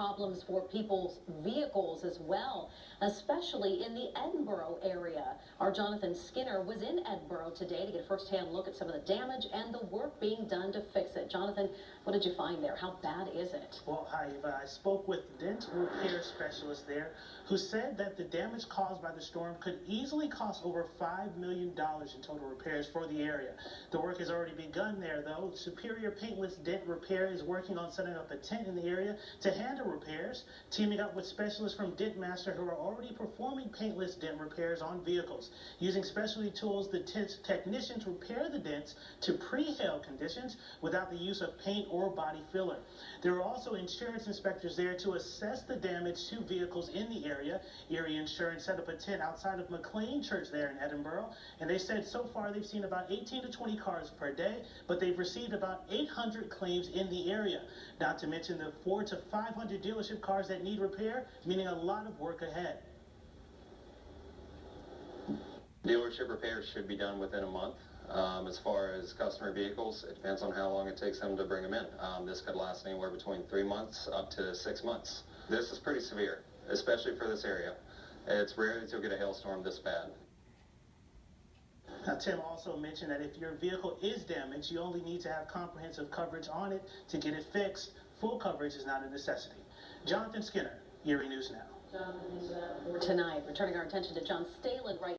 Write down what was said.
problems for people's vehicles as well, especially in the Edinboro area. Our Jonathan Skinner was in Edinboro today to get a first-hand look at some of the damage and the work being done to fix it. Jonathan, what did you find there? How bad is it? Well, hi, Eva. I spoke with dent repair specialist there who said that the damage caused by the storm could easily cost over $5 million in total repairs for the area. The work has already begun there, though. Superior Paintless Dent Repair is working on setting up a tent in the area to handle repairs, teaming up with specialists from Dent Master who are already performing paintless dent repairs on vehicles. Using specialty tools, the technicians repair the dents to pre-hail conditions without the use of paint or body filler. There are also insurance inspectors there to assess the damage to vehicles in the area. Erie Insurance set up a tent outside of McLean Church there in Edinboro, and they said so far they've seen about 18 to 20 cars per day, but they've received about 800 claims in the area. Not to mention the 400 to 500 dealership cars that need repair, meaning a lot of work ahead. Dealership repairs should be done within a month. As far as customer vehicles, it depends on how long it takes them to bring them in. This could last anywhere between 3 months up to 6 months. This is pretty severe, especially for this area. It's rare that you'll get a hailstorm this bad. Now, Tim also mentioned that if your vehicle is damaged, you only need to have comprehensive coverage on it to get it fixed. Full coverage is not a necessity. Jonathan Skinner, Erie News Now. Jonathan, tonight, we're turning our attention to John Stalen right